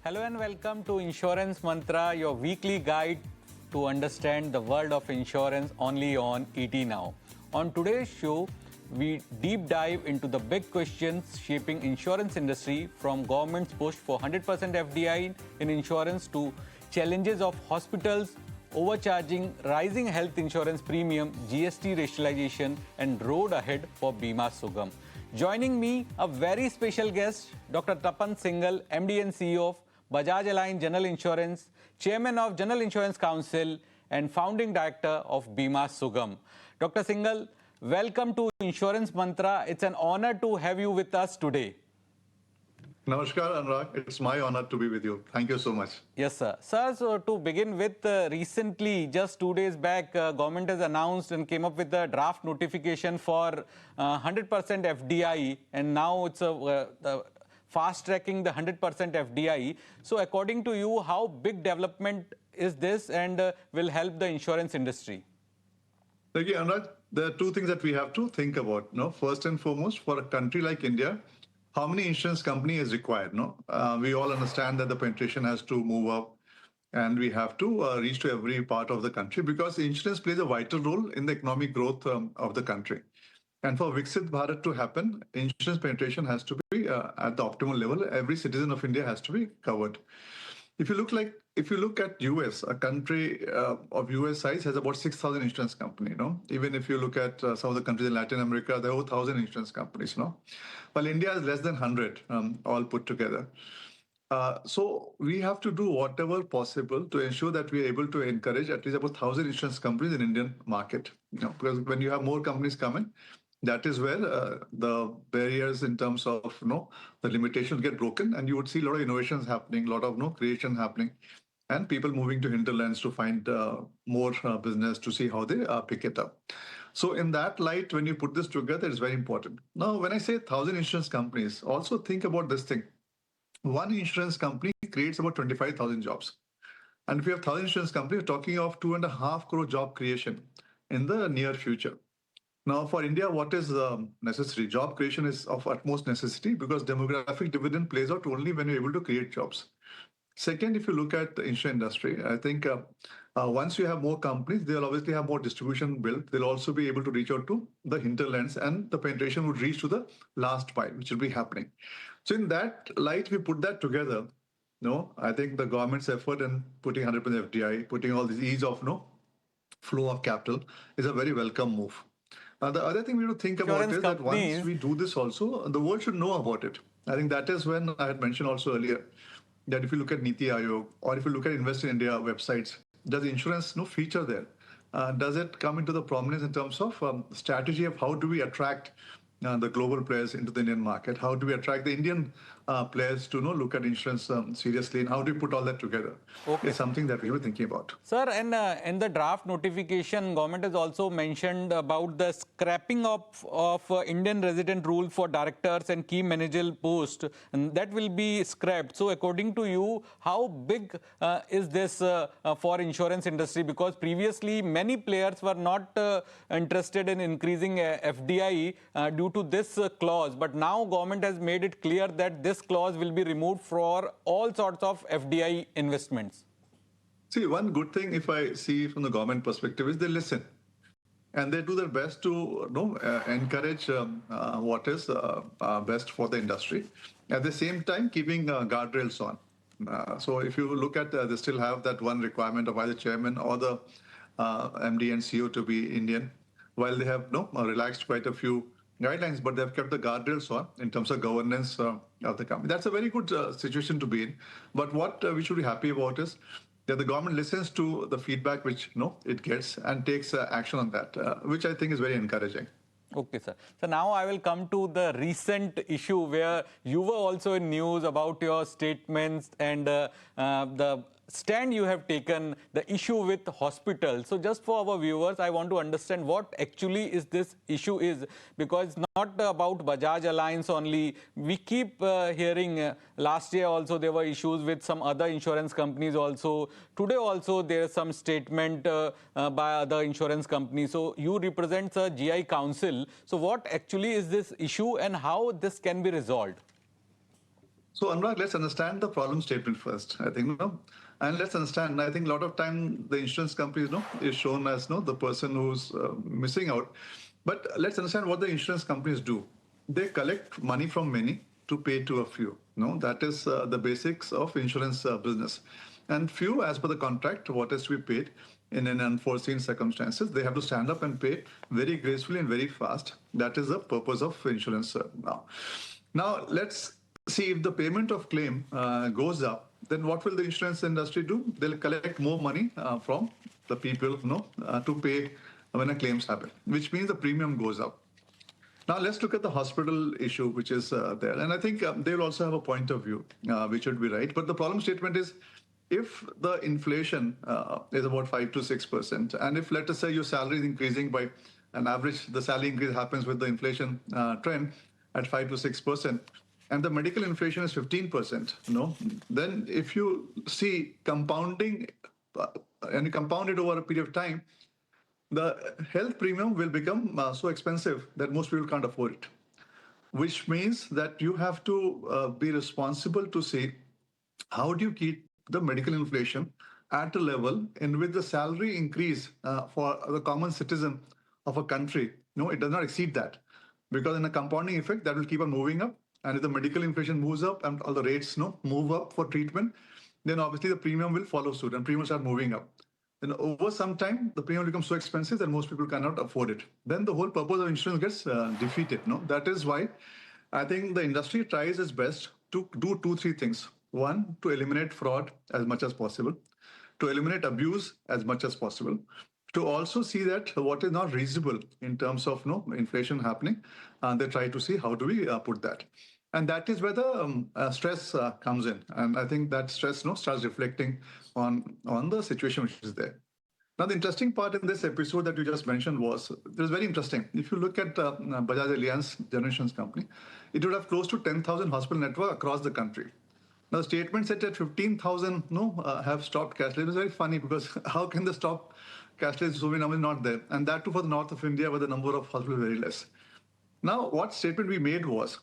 Hello and welcome to Insurance Mantra, your weekly guide to understand the world of insurance only on ET Now. On today's show, we deep dive into the big questions shaping insurance industry, from government's push for 100% FDI in insurance to challenges of hospitals, overcharging, rising health insurance premium, GST rationalization, and road ahead for Bima Sugam. Joining me, a very special guest, Dr. Tapan Singhel, MD and CEO of Bajaj Allianz General Insurance, Chairman of General Insurance Council, and Founding Director of Bima Sugam. Dr. Singhel, welcome to Insurance Mantra. It's an honor to have you with us today. Namaskar, Anurag. It's my honor to be with you. Thank you so much. Yes, sir. Sir, so to begin with, recently, just 2 days back, government has announced and came up with a draft notification for 100% FDI, and now it's fast-tracking the 100% FDI. So according to you, how big development is this and will help the insurance industry? Thank you, Anurag. There are two things that we have to think about. First and foremost, for a country like India, how many insurance company is required? We all understand that the penetration has to move up and we have to reach to every part of the country, because insurance plays a vital role in the economic growth of the country. And for Viksit Bharat to happen, insurance penetration has to be at the optimal level. Every citizen of India has to be covered. If you look at US, a country of US size has about 6,000 insurance companies. Even if you look at some of the countries in Latin America, there are over 1,000 insurance companies. While India is less than 100, all put together. So we have to do whatever possible to ensure that we are able to encourage at least about 1,000 insurance companies in Indian market. Because when you have more companies coming, that is where the barriers in terms of the limitations get broken, and you would see a lot of innovations happening, a lot of creation happening, and people moving to hinterlands to find more business, to see how they pick it up. So in that light, when you put this together, it's very important. Now, when I say 1,000 insurance companies, also think about this thing. One insurance company creates about 25,000 jobs. And if you have 1,000 insurance companies, we're talking of 2.5 crore job creation in the near future. Now, for India, what is necessary? Job creation is of utmost necessity, because demographic dividend plays out only when you're able to create jobs. Second, if you look at the insurance industry, I think once you have more companies, they'll obviously have more distribution built. They'll also be able to reach out to the hinterlands, and the penetration would reach to the last mile, which will be happening. So in that light, we put that together. I think the government's effort in putting 100% FDI, putting all this ease of flow of capital is a very welcome move. The other thing we have to think about is that once we do this also, the world should know about it. I think that is when I had mentioned also earlier that if you look at Niti Aayog, or if you look at Invest in India websites, does insurance feature there? Does it come into the prominence in terms of strategy of how do we attract the global players into the Indian market? How do we attract the Indian players to look at insurance seriously? And how do we put all that together? Okay. It's something that we were thinking about. Sir, and in the draft notification, government has also mentioned about the scrapping of Indian resident rule for directors and key managerial posts, and that will be scrapped. So according to you, how big is this for insurance industry? Because previously many players were not interested in increasing FDI due to this clause, but now government has made it clear that this clause will be removed for all sorts of FDI investments. See, one good thing, if I see from the government perspective, is they listen. And they do their best to encourage what is best for the industry. At the same time, keeping guardrails on. So if you look at, they still have that one requirement of either chairman or the MD and CEO to be Indian, while they have relaxed quite a few guidelines, but they've kept the guardrails on in terms of governance of the company. That's a very good situation to be in. But what we should be happy about is that the government listens to the feedback which it gets and takes action on that, which I think is very encouraging. Okay, sir. So now I will come to the recent issue where you were also in news about your statements and the stand you have taken, the issue with hospitals. So just for our viewers, I want to understand what actually is this issue is, because it's not about Bajaj Allianz only. We keep hearing, last year also there were issues with some other insurance companies also. Today also there is some statement by other insurance companies. So you represent the GI Council. So what actually is this issue and how this can be resolved? So, Anurag, let's understand the problem statement first. I think, no, and let's understand. I think a lot of time the insurance companies, no, is shown as no the person who's missing out. But let's understand what the insurance companies do. They collect money from many to pay to a few. No, that is the basics of insurance business. And few, as per the contract, what is to be paid in an unforeseen circumstances, they have to stand up and pay very gracefully and very fast. That is the purpose of insurance now. Now, let's see if the payment of claim goes up, then what will the insurance industry do? They'll collect more money from the people, to pay when a claims happen, which means the premium goes up. Now let's look at the hospital issue, which is there, and I think they'll also have a point of view, which would be right. But the problem statement is, if the inflation is about 5 to 6%, and if let us say your salary is increasing by an average, the salary increase happens with the inflation trend at 5 to 6%, and the medical inflation is 15%, then if you see compounding and you compound it over a period of time, the health premium will become so expensive that most people can't afford it, which means that you have to be responsible to say, how do you keep the medical inflation at a level in which the salary increase for the common citizen of a country, it does not exceed that. Because in a compounding effect, that will keep on moving up. And if the medical inflation moves up and all the rates move up for treatment, then obviously the premium will follow suit and premiums are moving up. Then over some time, the premium becomes so expensive that most people cannot afford it. Then the whole purpose of insurance gets defeated. That is why I think the industry tries its best to do two, three things. One, to eliminate fraud as much as possible, to eliminate abuse as much as possible, to also see that what is not reasonable in terms of inflation happening, and they try to see how do we put that. And that is where the stress comes in. And I think that stress starts reflecting on the situation which is there. Now, the interesting part in this episode that you just mentioned was, it was very interesting. If you look at Bajaj Allianz General Insurance Company, it would have close to 10,000 hospital network across the country. Now, the statement said that 15,000 have stopped cashless. It was very funny because how can they stop cashless? So many numbers not there. And that too for the north of India where the number of hospitals is very less. Now, what statement we made was,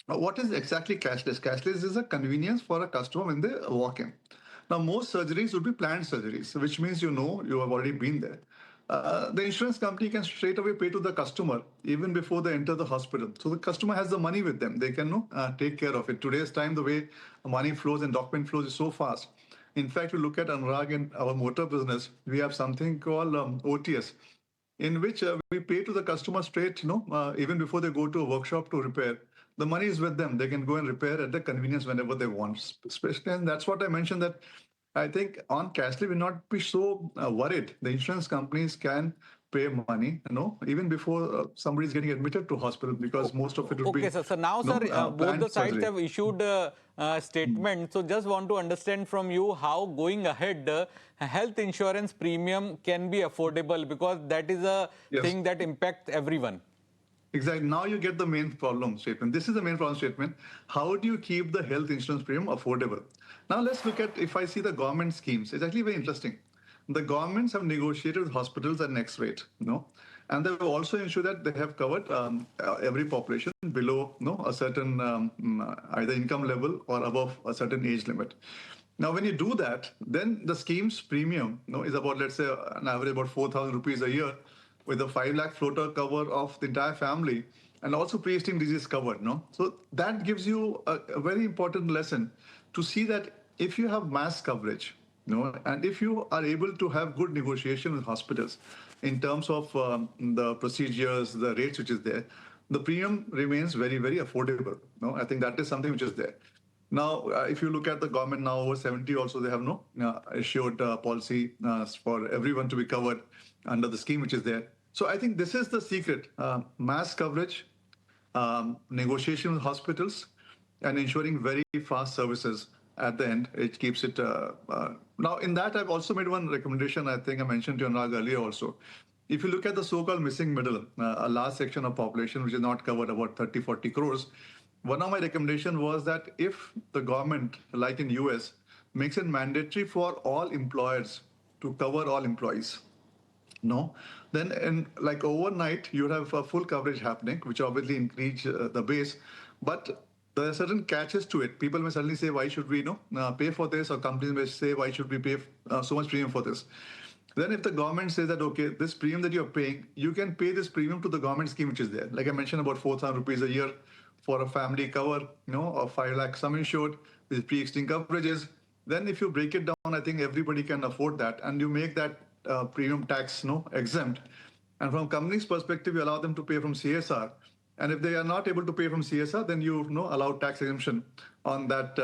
what is exactly cashless? Cashless is a convenience for a customer when they walk in. Now, most surgeries would be planned surgeries, which means you have already been there. The insurance company can straight away pay to the customer even before they enter the hospital. So the customer has the money with them. They can take care of it. Today's time, the way money flows and document flows is so fast. In fact, you look at Anurag in our motor business, we have something called OTS, in which we pay to the customer straight, even before they go to a workshop to repair. The money is with them. They can go and repair at the convenience whenever they want. Especially, and that's what I mentioned, that I think on cashless, we not be so worried. The insurance companies can pay money, even before somebody is getting admitted to hospital, because most of it would be. Okay, sir. So now, sir, both the sides surgery. have issued statements. So just want to understand from you how going ahead, health insurance premium can be affordable, because that is a thing that impacts everyone. Exactly. Now you get the main problem statement. This is the main problem statement. How do you keep the health insurance premium affordable? Now let's look at, if I see the government schemes, it's actually very interesting. The governments have negotiated with hospitals at X rate, and they have also ensured that they have covered every population below a certain either income level or above a certain age limit. Now, when you do that, then the scheme's premium is about, let's say, an average about 4,000 rupees a year, with a 5 lakh floater cover of the entire family, and also pre-existing disease covered. So that gives you a very important lesson to see that if you have mass coverage, and if you are able to have good negotiation with hospitals in terms of the procedures, the rates which is there, the premium remains very, very affordable. I think that is something which is there. Now, if you look at the government now, over 70 also, they have issued policy for everyone to be covered under the scheme which is there. So I think this is the secret: mass coverage, negotiation with hospitals, and ensuring very fast services at the end. It keeps it. Now, in that, I've also made one recommendation. I think I mentioned to Anurag earlier also. If you look at the so-called missing middle, a large section of population which is not covered, about 30, 40 crores, one of my recommendations was that if the government, like in US, makes it mandatory for all employers to cover all employees, then in like overnight, you have a full coverage happening, which obviously increase the base. But there are certain catches to it. People may suddenly say, why should we pay for this? Or companies may say, why should we pay so much premium for this? Then if the government says that, okay, this premium that you're paying, you can pay this premium to the government scheme which is there. Like I mentioned, about 4,000 rupees a year for a family cover, or 5 lakh sum insured with pre-existing coverages. Then if you break it down, I think everybody can afford that. And you make that premium tax exempt. And from company's perspective, you allow them to pay from CSR. And if they are not able to pay from CSR, then you allow tax exemption on that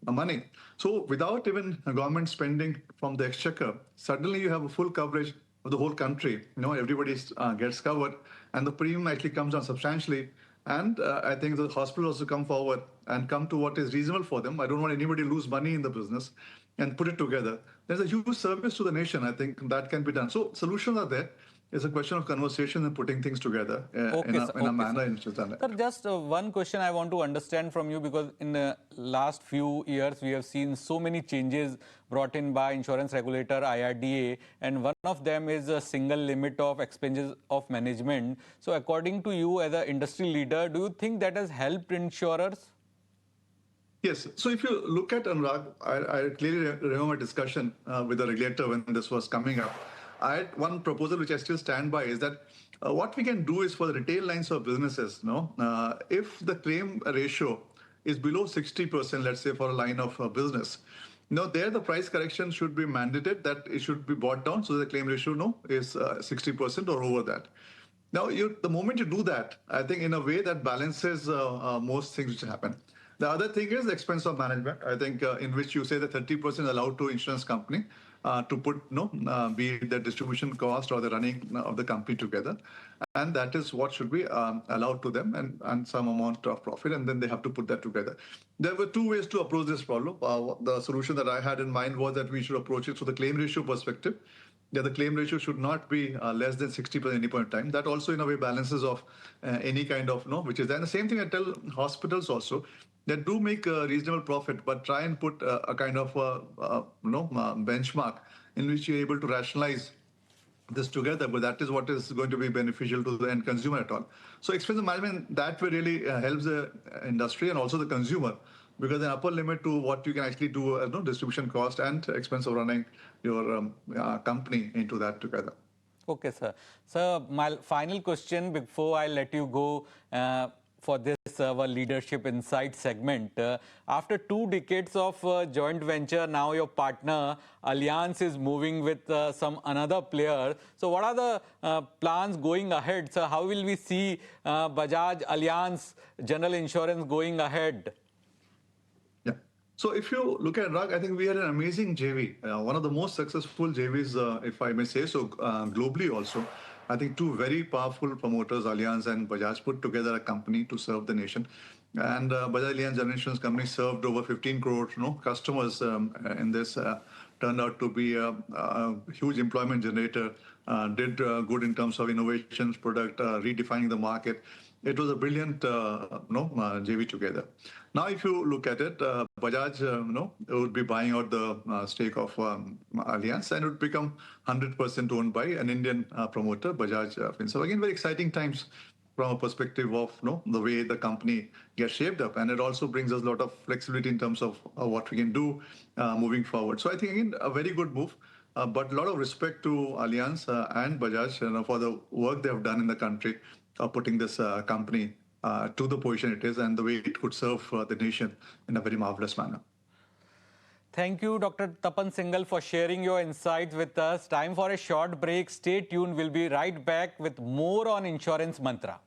money. So without even government spending from the exchequer, suddenly you have a full coverage of the whole country. Everybody gets covered, and the premium actually comes down substantially. And I think the hospitals also come forward and come to what is reasonable for them. I don't want anybody to lose money in the business and put it together. There's a huge service to the nation. I think that can be done. So solutions are there. It's a question of conversation and putting things together in a manner in which it's done. Sir, just one question I want to understand from you, because in the last few years, we have seen so many changes brought in by insurance regulator IRDAI, and one of them is a single limit of expenses of management. So according to you, as an industry leader, do you think that has helped insurers? Yes. So if you look at Anurag, I clearly remember a discussion with the regulator when this was coming up. I had one proposal which I still stand by is that what we can do is for the retail lines of businesses, if the claim ratio is below 60%, let's say for a line of business, there the price correction should be mandated, that it should be brought down so that the claim ratio is 60% or over that. Now, the moment you do that, I think in a way that balances most things which happen. The other thing is the expense of management, I think, in which you say that 30% allowed to insurance company to put, be it the distribution cost or the running of the company together. And that is what should be allowed to them and some amount of profit. And then they have to put that together. There were two ways to approach this problem. The solution that I had in mind was that we should approach it through the claim ratio perspective. Yeah, the claim ratio should not be less than 60% at any point in time. That also, in a way, balances off any kind of, which is there. And the same thing I tell hospitals also, that do make a reasonable profit, but try and put a kind of, benchmark in which you're able to rationalize this together, but that is what is going to be beneficial to the end consumer at all. So expense management, that way really helps the industry and also the consumer, because an upper limit to what you can actually do, distribution cost and expense of running your company into that together. Okay, sir. Sir, my final question before I let you go for this our leadership insight segment. After 2 decades of joint venture, now your partner Allianz is moving with some another player. So what are the plans going ahead? So how will we see Bajaj Allianz General Insurance going ahead? Yeah. So if you look at RAG, I think we had an amazing JV, one of the most successful JVs, if I may say so, globally also. I think 2 very powerful promoters, Allianz and Bajaj, put together a company to serve the nation. And Bajaj Allianz General Insurance Company served over 15 crore customers in this. Turned out to be a huge employment generator, did good in terms of innovations, product, redefining the market. It was a brilliant JV together. Now, if you look at it, Bajaj would be buying out the stake of Allianz, and it would become 100% owned by an Indian promoter, Bajaj. So again, very exciting times from a perspective of the way the company gets shaped up. And it also brings us a lot of flexibility in terms of what we can do moving forward. So I think, again, a very good move. But a lot of respect to Allianz and Bajaj for the work they have done in the country, putting this company to the position it is and the way it could serve the nation in a very marvelous manner. Thank you, Dr. Tapan Singhel, for sharing your insights with us. Time for a short break. Stay tuned. We'll be right back with more on Insurance Mantra.